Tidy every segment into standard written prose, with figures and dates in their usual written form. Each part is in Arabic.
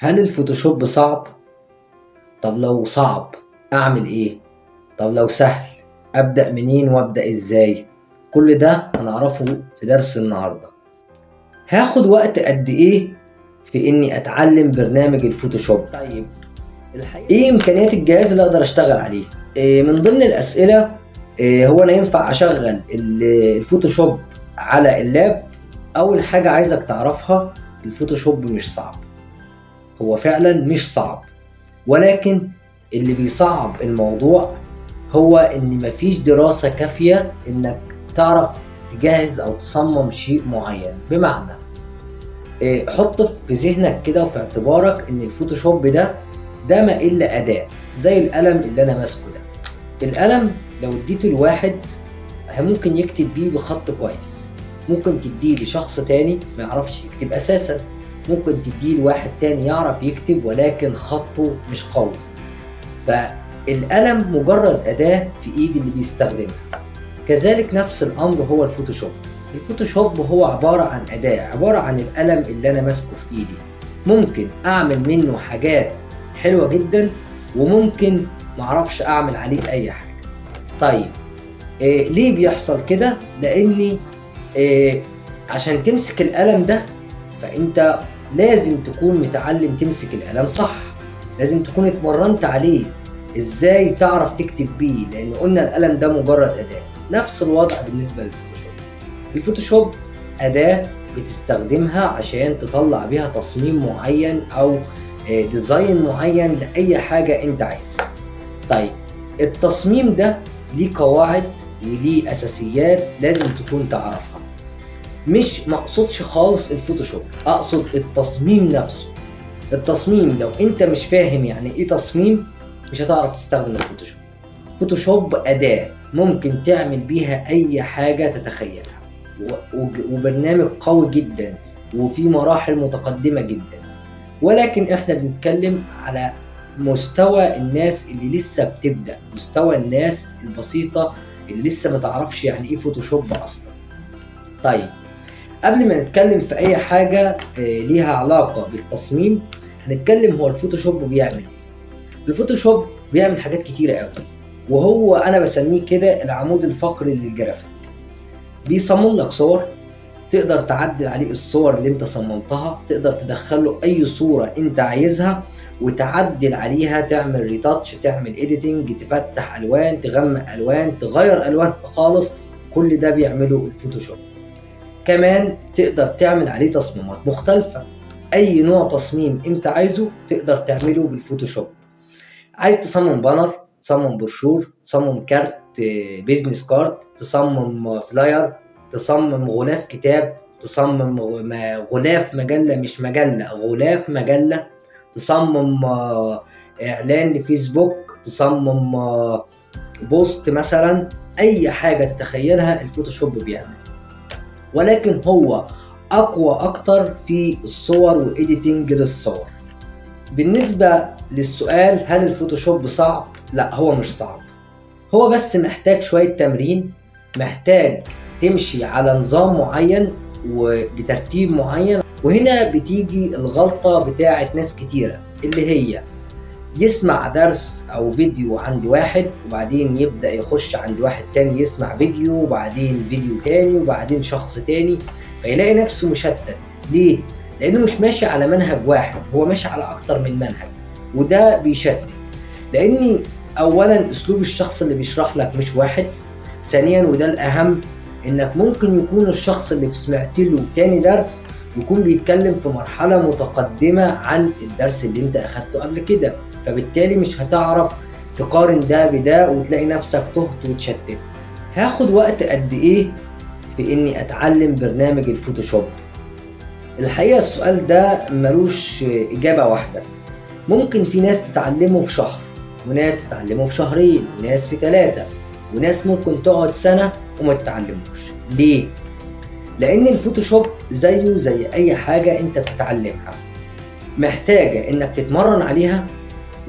هل الفوتوشوب صعب؟ طب لو صعب أعمل إيه؟ طب لو سهل أبدأ منين وأبدأ إزاي؟ كل ده هنعرفه في درس النهاردة. هاخد وقت قد إيه في إني أتعلم برنامج الفوتوشوب؟ طيب إيه إمكانيات الجهاز اللي أقدر أشتغل عليه؟ من ضمن الأسئلة هو أنا ينفع أشغل الفوتوشوب على اللاب؟ أول حاجة عايزك تعرفها، الفوتوشوب مش صعب. هو فعلا مش صعب، ولكن اللي بيصعب الموضوع هو ان مفيش دراسة كافية انك تعرف تجهز او تصمم شيء معين. بمعنى حط في ذهنك كده وفي اعتبارك ان الفوتوشوب ده ما الا اداة زي القلم اللي انا ماسكه ده. القلم لو اديته لواحد ممكن يكتب بيه بخط كويس، ممكن تديه لشخص تاني ما يعرفش يكتب اساسا، ممكن تديه لواحد تاني يعرف يكتب ولكن خطه مش قوي. فالقلم مجرد أداة في إيد اللي بيستخدمها. كذلك نفس الأمر هو الفوتوشوب. الفوتوشوب هو عبارة عن أداة، عبارة عن القلم اللي أنا ماسكه في إيدي. ممكن أعمل منه حاجات حلوة جدا وممكن معرفش أعمل عليه أي حاجة. طيب ليه بيحصل كده؟ لأني عشان تمسك القلم ده فأنت لازم تكون متعلم تمسك القلم صح، لازم تكون اتمرنت عليه ازاي تعرف تكتب بيه، لان قلنا القلم ده مجرد أداة. نفس الوضع بالنسبة للفوتوشوب. الفوتوشوب أداة بتستخدمها عشان تطلع بيها تصميم معين او ديزاين معين لأي حاجة انت عايزها. طيب التصميم ده ليه قواعد وليه أساسيات لازم تكون تعرفها. مش مقصودش خالص الفوتوشوب، اقصد التصميم نفسه. التصميم لو انت مش فاهم يعني ايه تصميم مش هتعرف تستخدم الفوتوشوب. فوتوشوب أداة ممكن تعمل بيها اي حاجة تتخيلها، وبرنامج قوي جدا وفي مراحل متقدمة جدا، ولكن احنا بنتكلم على مستوى الناس اللي لسه بتبدأ، مستوى الناس البسيطة اللي لسه متعرفش يعني ايه فوتوشوب اصلا. طيب قبل ما نتكلم في اي حاجة ليها علاقة بالتصميم، هنتكلم هو الفوتوشوب بيعمل ايه. الفوتوشوب بيعمل حاجات كتيرة قوي، وهو انا بسميه كده العمود الفقري للجرافيك. بيصمم لك صور، تقدر تعدل عليه الصور اللي انت صممتها، تقدر تدخله اي صورة انت عايزها وتعدل عليها، تعمل ريتاتش، تعمل اديتنج، تفتح الوان، تغمق الوان، تغير الوان خالص. كل ده بيعمله الفوتوشوب. كمان تقدر تعمل عليه تصميمات مختلفة، اي نوع تصميم انت عايزه تقدر تعمله بالفوتوشوب. عايز تصمم بانر، تصمم بروشور، تصمم كارت بيزنس كارد، تصمم فلاير، تصمم غلاف كتاب، تصمم غلاف مجلة، مش مجلة، غلاف مجلة، تصمم اعلان لفيسبوك، تصمم بوست مثلا. اي حاجة تتخيلها الفوتوشوب بيعمل، ولكن هو اقوى اكتر في الصور وايديتنج للصور. بالنسبة للسؤال هل الفوتوشوب صعب؟ لا، هو مش صعب، هو بس محتاج شوية تمرين، محتاج تمشي على نظام معين وبترتيب معين. وهنا بتيجي الغلطة بتاعت ناس كتيرة، اللي هي يسمع درس او فيديو عند واحد وبعدين يبدأ يخش عند واحد تاني يسمع فيديو وبعدين فيديو تاني وبعدين شخص تاني، فيلاقي نفسه مشتت. ليه؟ لانه مش ماشي على منهج واحد، هو ماشي على اكتر من منهج، وده بيشتت. لاني اولا اسلوب الشخص اللي بيشرح لك مش واحد، ثانيا وده الاهم انك ممكن يكون الشخص اللي سمعت له تاني درس يكون بيتكلم في مرحلة متقدمة عن الدرس اللي انت اخدته قبل كده، فبالتالي مش هتعرف تقارن ده بده وتلاقي نفسك تهت وتشتت. هاخد وقت قد ايه في اني اتعلم برنامج الفوتوشوب؟ الحقيقة السؤال ده ملوش اجابة واحدة. ممكن في ناس تتعلمه في شهر، وناس تتعلمه في شهرين، وناس في 3، وناس ممكن تقعد سنة وما تتعلموش. ليه؟ لان الفوتوشوب زيه زي اي حاجة انت بتتعلمها، محتاجة انك تتمرن عليها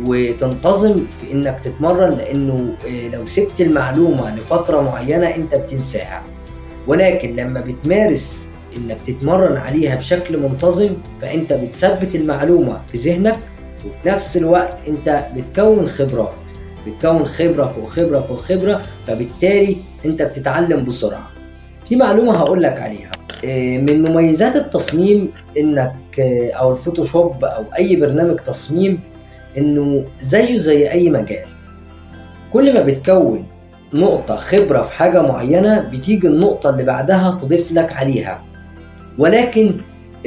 وتنتظم في انك تتمرن، لانه لو سبت المعلومة لفترة معينة انت بتنساها. ولكن لما بتمارس انك تتمرن عليها بشكل منتظم، فانت بتثبت المعلومة في ذهنك، وفي نفس الوقت انت بتكون خبرات، بتكون خبرة فوق خبرة فوق خبرة، فبالتالي انت بتتعلم بسرعة. في معلومة هقول لك عليها، من مميزات التصميم انك او الفوتوشوب او اي برنامج تصميم، انه زيه زي اي مجال، كل ما بتكون نقطة خبرة في حاجة معينة بتيجي النقطة اللي بعدها تضيف لك عليها. ولكن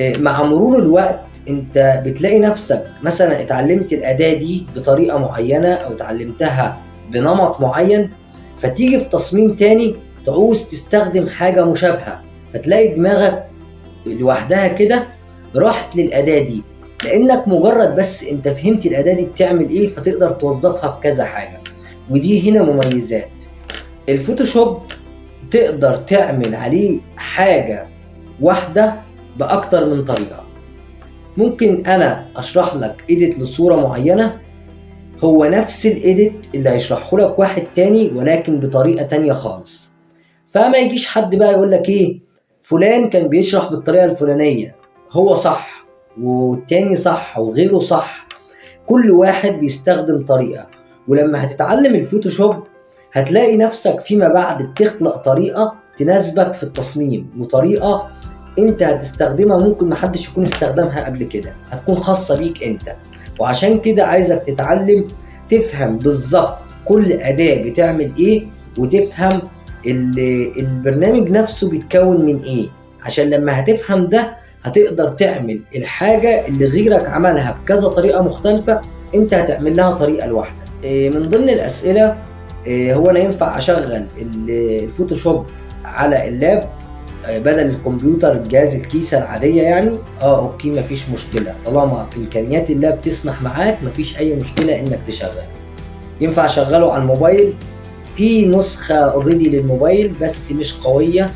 مع مرور الوقت انت بتلاقي نفسك مثلا اتعلمت الأداة دي بطريقة معينة او اتعلمتها بنمط معين، فتيجي في تصميم تاني تعوز تستخدم حاجة مشابهة، فتلاقي دماغك لوحدها كده راحت للأداة دي، لأنك مجرد بس انت فهمت الأداة دي بتعمل ايه، فتقدر توظفها في كذا حاجة. ودي هنا مميزات الفوتوشوب، تقدر تعمل عليه حاجة واحدة بأكتر من طريقة. ممكن أنا أشرح لك إيديت لصورة معينة، هو نفس الإيديت اللي هيشرحه لك واحد تاني ولكن بطريقة تانية خالص. فما يجيش حد بقى يقول لك إيه فلان كان بيشرح بالطريقة الفلانية هو صح والتاني صح وغيره صح، كل واحد بيستخدم طريقة. ولما هتتعلم الفوتوشوب هتلاقي نفسك فيما بعد بتخلق طريقة تناسبك في التصميم، وطريقة انت هتستخدمها ممكن محدش يكون استخدمها قبل كده، هتكون خاصة بيك انت. وعشان كده عايزك تتعلم تفهم بالظبط كل أداة بتعمل ايه، وتفهم البرنامج نفسه بيتكون من ايه، عشان لما هتفهم ده هتقدر تعمل الحاجة اللي غيرك عملها بكذا طريقة مختلفة انت هتعمل لها طريقة لوحدك. من ضمن الأسئلة هو أنا ينفع أشغل الفوتوشوب على اللاب بدل الكمبيوتر الجهاز الكيسة العادية يعني؟ أوكي، مفيش مشكلة، طالما إمكانيات اللاب تسمح معاك مفيش أي مشكلة إنك تشغل. ينفع أشغله على الموبايل، في نسخة اوريدي للموبايل بس مش قوية،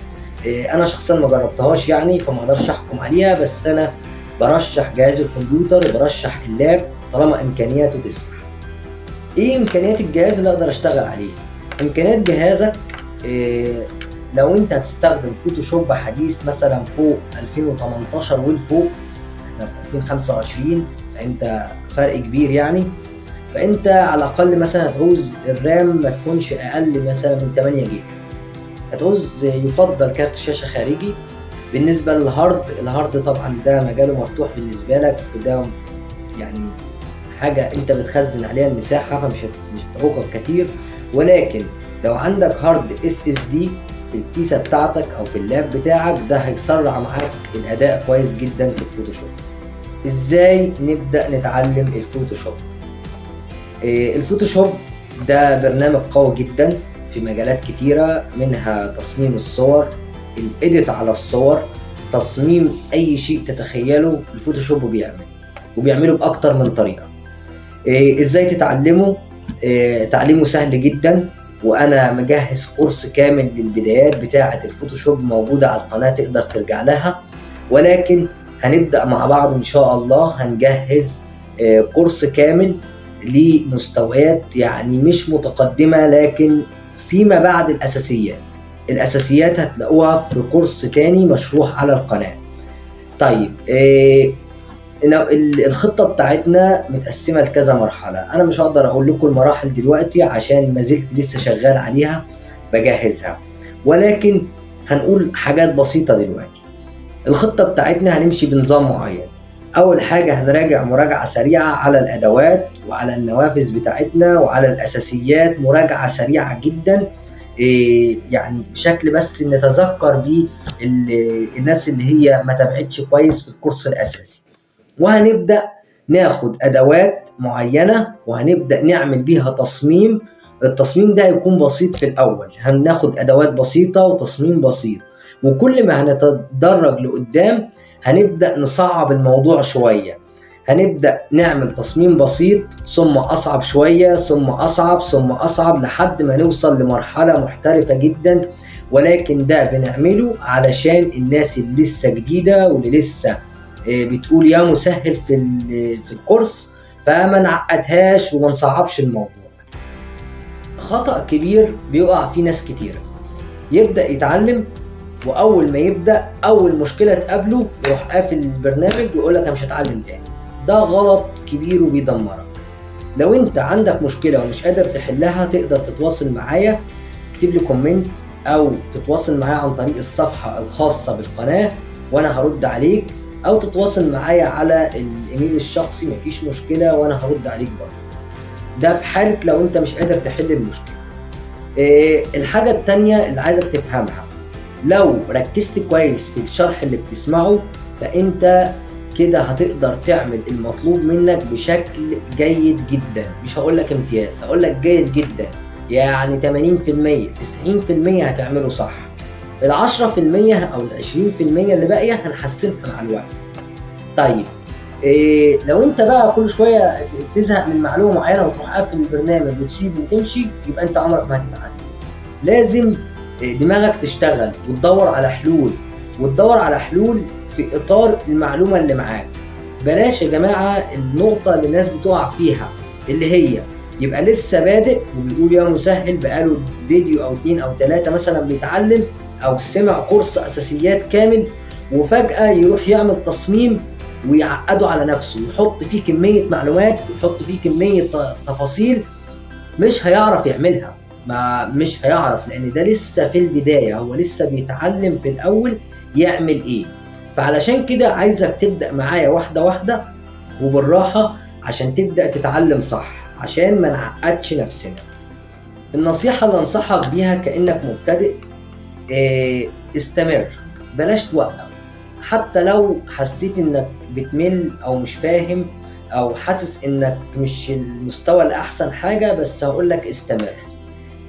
أنا شخصيا ما جربتهاش يعني فما أقدرش أحكم عليها، بس أنا برشح جهاز الكمبيوتر وبرشح اللاب طالما إمكانياته تسمح. ايه امكانيات الجهاز اللي اقدر اشتغل عليه؟ امكانيات جهازك لو انت هتستخدم فوتوشوب حديث مثلا فوق 2018 والفوق، احنا في 2025 فانت فرق كبير يعني، فانت على الاقل مثلا هتعوز الرام ما تكونش اقل مثلا من 8 جيجا، هتعوز يفضل كارت شاشة خارجي. بالنسبة الهارد طبعا ده مجاله مفتوح بالنسبة لك، وده يعني حاجة انت بتخزن عليها المساحة فمش هتعوقك كتير. ولكن لو عندك هارد SSD في الكيسة بتاعتك او في اللاب بتاعك ده هيسرع معاك الاداء كويس جدا في الفوتوشوب. ازاي نبدأ نتعلم الفوتوشوب؟ الفوتوشوب ده برنامج قوي جدا في مجالات كتيرة، منها تصميم الصور، الإيديت على الصور، تصميم اي شيء تتخيله الفوتوشوب وبيعمله بأكتر من طريقة. ازاي تتعلمه؟ تعليمه سهل جدا، وانا مجهز كورس كامل للبدايات بتاعة الفوتوشوب موجودة على القناة تقدر ترجع لها. ولكن هنبدأ مع بعض ان شاء الله، هنجهز كورس كامل لمستويات يعني مش متقدمة، لكن فيما بعد الاساسيات هتلاقوها في كورس تاني مشروح على القناة. طيب الخطة بتاعتنا متقسمة لكذا مرحلة، أنا مش هقدر أقول لكم المراحل دلوقتي عشان ما زلت لسه شغال عليها بجهزها، ولكن هنقول حاجات بسيطة دلوقتي. الخطة بتاعتنا هنمشي بنظام معين. أول حاجة هنراجع مراجعة سريعة على الأدوات وعلى النوافذ بتاعتنا وعلى الأساسيات، مراجعة سريعة جدا يعني بشكل بس نتذكر بيه الناس اللي هي ما تابعتش كويس في الكورس الأساسي. وهنبدأ ناخد أدوات معينة وهنبدأ نعمل بيها تصميم. التصميم ده هيكون بسيط في الأول، هناخد أدوات بسيطة وتصميم بسيط، وكل ما هنتدرج لقدام هنبدأ نصعب الموضوع شوية، هنبدأ نعمل تصميم بسيط ثم أصعب شوية ثم أصعب ثم أصعب لحد ما نوصل لمرحلة محترفة جدا. ولكن ده بنعمله علشان الناس اللي لسه جديدة واللي لسه بتقول يا مسهل في الكورس، فما نعقدهاش وما نصعبش الموضوع. خطأ كبير بيقع فيه ناس كتير، يبدأ يتعلم واول ما يبدا اول مشكله تقابله يروح قافل البرنامج ويقول لك انا مش هتعلم تاني. ده غلط كبير وبيدمرك. لو انت عندك مشكله ومش قادر تحلها تقدر تتواصل معايا، اكتب لي كومنت او تتواصل معايا عن طريق الصفحه الخاصه بالقناه وانا هرد عليك، او تتواصل معايا على الايميل الشخصي، مفيش مشكله وانا هرد عليك برضه. ده في حاله لو انت مش قادر تحل المشكله. الحاجه التانيه اللي عايزك تفهمها، لو ركزت كويس في الشرح اللي بتسمعه فانت كده هتقدر تعمل المطلوب منك بشكل جيد جدا. مش هقولك امتياز، هقولك جيد جدا. يعني 80% 90% هتعمله صح. ال10% او ال20% اللي باقيه هنحسنها مع الوقت. طيب لو انت بقى كل شويه تزهق من معلومه معينه وتروح قافل البرنامج وتسيبه وتمشي، يبقى انت عمرك ما هتتعلم. لازم دماغك تشتغل وتدور على حلول، وتدور على حلول في اطار المعلومه اللي معاك. بلاش يا جماعه النقطه اللي الناس بتقع فيها، اللي هي يبقى لسه بادئ وبيقول يا مسهل، بقاله فيديو او 2 أو 3 مثلا بيتعلم، او سمع كورس اساسيات كامل، وفجاه يروح يعمل تصميم ويعقده على نفسه، يحط فيه كميه معلومات ويحط فيه كميه تفاصيل مش هيعرف يعملها. مش هيعرف، لان ده لسه في البدايه، هو لسه بيتعلم في الاول يعمل ايه. فعلشان كده عايزك تبدا معايا واحده واحده وبالراحه عشان تبدا تتعلم صح، عشان ما نعقدش نفسنا. النصيحه اللي انصحك بيها كانك مبتدئ، استمر، بلاش توقف. حتى لو حسيت انك بتمل او مش فاهم او حاسس انك مش المستوى الاحسن حاجه، بس هقولك استمر.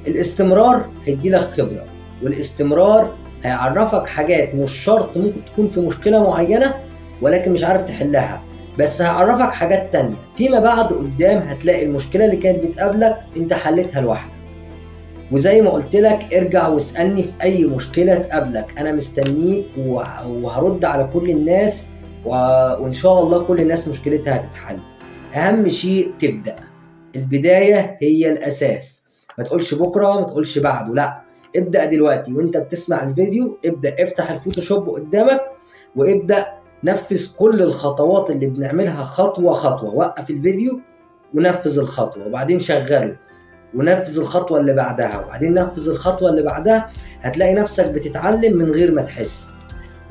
الاستمرار هيديلك خبره، والاستمرار هيعرفك حاجات مش شرط ممكن تكون في مشكله معينه ولكن مش عارف تحلها، بس هيعرفك حاجات تانية فيما بعد قدام. هتلاقي المشكله اللي كانت بتقابلك انت حلتها لوحدك. وزي ما قلت لك ارجع واسألني في اي مشكلة تقابلك، انا مستنيك وهرد على كل الناس، وان شاء الله كل الناس مشكلتها هتتحل. اهم شيء تبدأ، البداية هي الاساس. ما تقولش بكرة، ما تقولش بعده، لا، ابدأ دلوقتي. وانت بتسمع الفيديو ابدأ افتح الفوتوشوب قدامك وابدأ نفذ كل الخطوات اللي بنعملها خطوة خطوة. وقف الفيديو ونفذ الخطوة وبعدين شغله، ونفذ الخطوة اللي بعدها وبعدين نفذ الخطوة اللي بعدها. هتلاقي نفسك بتتعلم من غير ما تحس.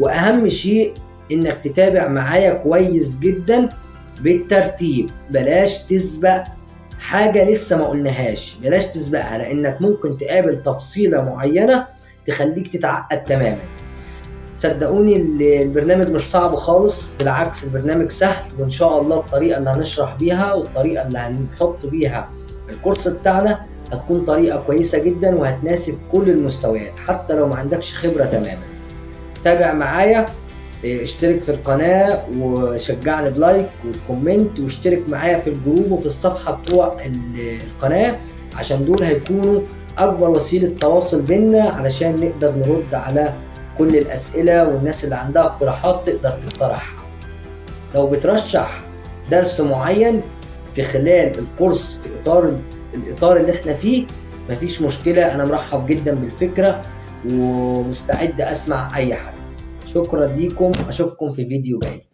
وأهم شيء إنك تتابع معايا كويس جدا بالترتيب. بلاش تسبق حاجة لسه ما قلناهاش، بلاش تسبقها، لأنك ممكن تقابل تفصيلة معينة تخليك تتعقد تماما. صدقوني البرنامج مش صعب خالص، بالعكس البرنامج سهل. وإن شاء الله الطريقة اللي هنشرح بيها والطريقة اللي هنحط بيها الكورس بتاعنا هتكون طريقة كويسة جدا وهتناسب كل المستويات حتى لو ما عندكش خبرة تماما. تابع معايا، اشترك في القناة وشجعني بلايك وكومنت، واشترك معايا في الجروب وفي الصفحة بتوع القناة، عشان دول هيكونوا أكبر وسيلة تواصل بينا علشان نقدر نرد على كل الأسئلة، والناس اللي عندها اقتراحات تقدر تقترحها. لو بترشح درس معين في خلال الكورس في الإطار اللي احنا فيه، مفيش مشكلة، أنا مرحب جدا بالفكرة ومستعد أسمع أي حاجة. شكرا ليكم، أشوفكم في فيديو جاي.